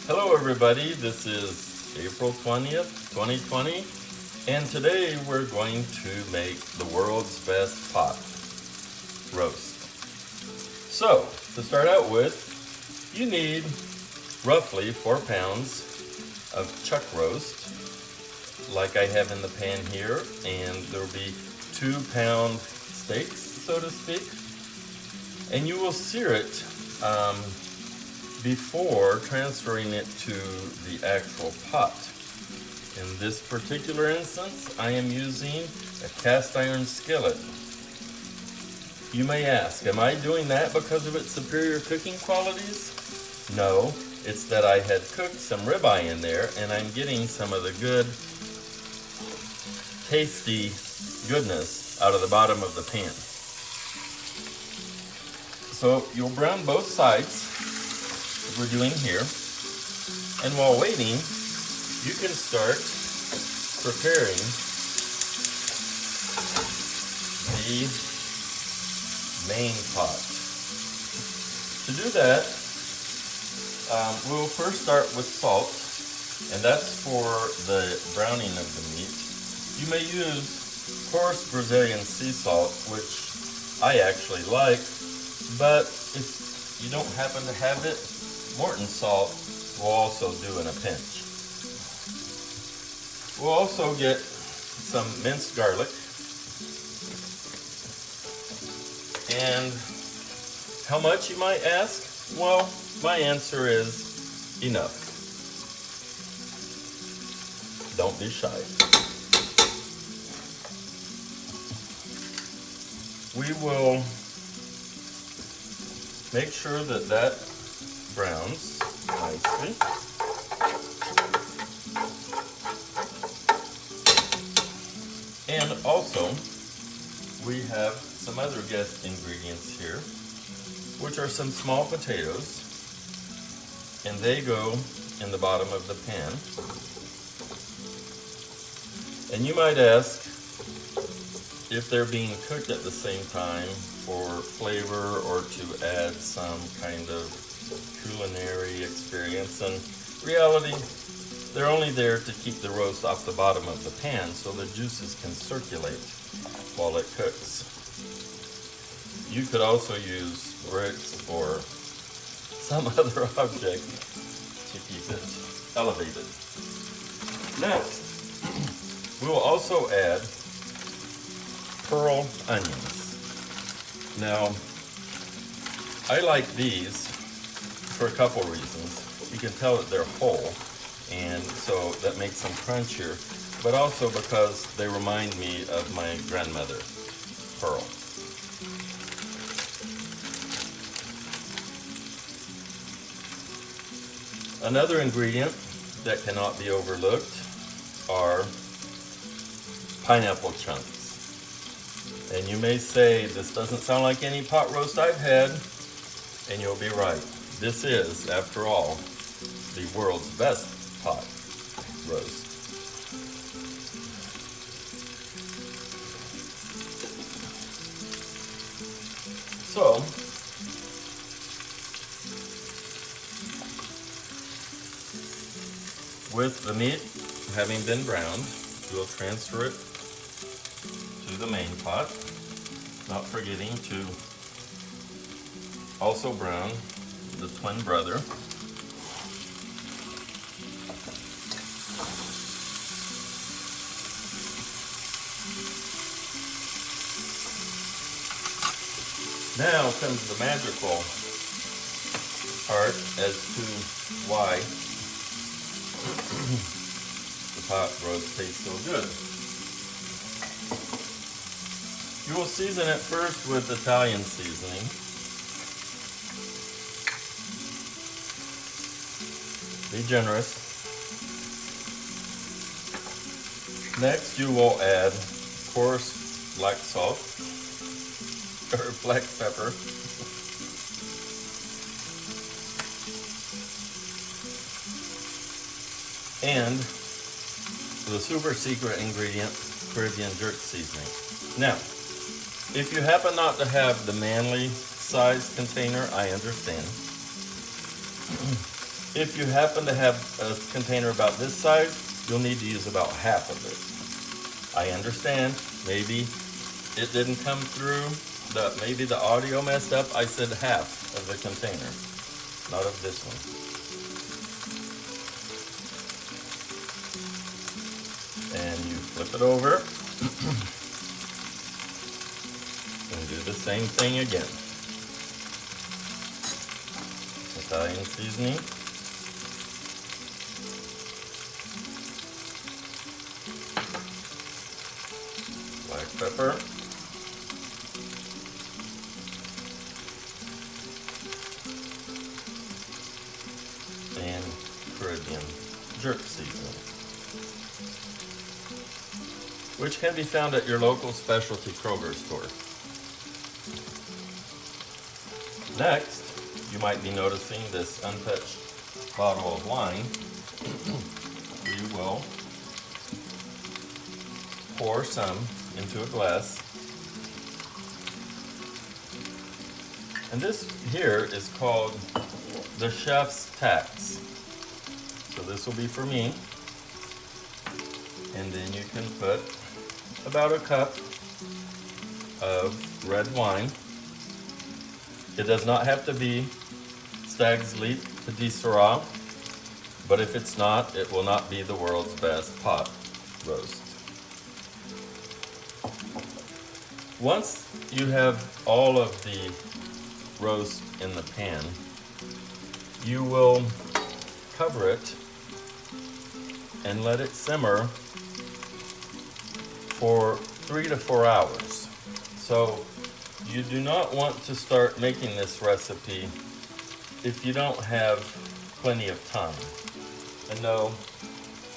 Hello everybody, this is April 20th, 2020, and today we're going to make the world's best pot roast. So, to start out with, you need roughly 4 pounds of chuck roast, like I have in the pan here, and there'll be 2-pound steaks, so to speak, and you will sear it before transferring it to the actual pot. In this particular instance, I am using a cast iron skillet. You may ask, am I doing that because of its superior cooking qualities? No, it's that I had cooked some ribeye in there and I'm getting some of the good, tasty goodness out of the bottom of the pan. So you'll brown both sides, we're doing here, and while waiting you can start preparing the main pot. To do that, we'll first start with salt, and that's for the browning of the meat. You may use coarse Brazilian sea salt, which I actually like, but if you don't happen to have it, Morton salt will also do in a pinch. We'll also get some minced garlic, and how much, you might ask? Well, my answer is enough. Don't be shy. We will make sure that that browns nicely. And also, we have some other guest ingredients here, which are some small potatoes, and they go in the bottom of the pan. And you might ask if they're being cooked at the same time for flavor or to add some kind of culinary experience. In reality, they're only there to keep the roast off the bottom of the pan so the juices can circulate while it cooks. You could also use bricks or some other object to keep it elevated. Next, we will also add pearl onions. Now, I like these for a couple reasons. You can tell that they're whole, and so that makes them crunchier, but also because they remind me of my grandmother, Pearl. Another ingredient that cannot be overlooked are pineapple chunks. And you may say, this doesn't sound like any pot roast I've had, and you'll be right. This is, after all, the world's best pot roast. So, with the meat having been browned, we'll transfer it to the main pot, not forgetting to also brown the twin brother. Now comes the magical part as to why the pot roast tastes so good. You will season it first with Italian seasoning. Be generous. Next, you will add coarse black salt, or black pepper, and the super secret ingredient, Caribbean jerk seasoning. Now, if you happen not to have the manly size container, I understand. If you happen to have a container about this size, you'll need to use about half of it. I understand, maybe it didn't come through, maybe the audio messed up. I said half of the container, not of this one. And you flip it over and do the same thing again. Italian seasoning. Black pepper. And Caribbean jerk seasoning, which can be found at your local specialty Kroger store. Next, you might be noticing this untouched bottle of wine. You will pour some into a glass. And this here is called the chef's tax. So this will be for me. And then you can put about a cup of red wine. It does not have to be Stag's Leap Petit Syrah, but if it's not, it will not be the world's best pot roast. Once you have all of the roast in the pan, you will cover it and let it simmer for 3 to 4 hours. So you do not want to start making this recipe if you don't have plenty of time. And no,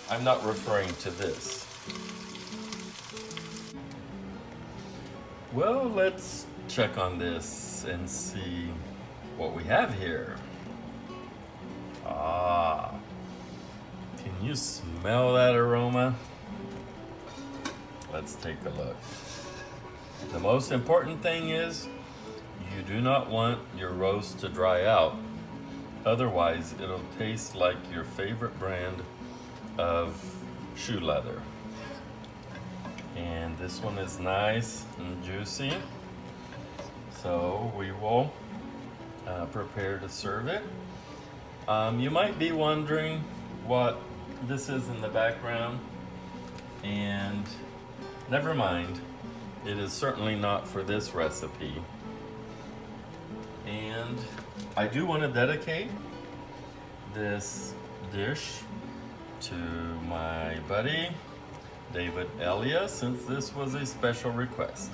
I'm not referring to this. Well, let's check on this and see what we have here. Ah, can you smell that aroma? Let's take a look. The most important thing is you do not want your roast to dry out. Otherwise, it'll taste like your favorite brand of shoe leather. And this one is nice and juicy. So we will prepare to serve it. You might be wondering what this is in the background, and never mind. It is certainly not for this recipe. And I do want to dedicate this dish to my buddy David Elia, since this was a special request.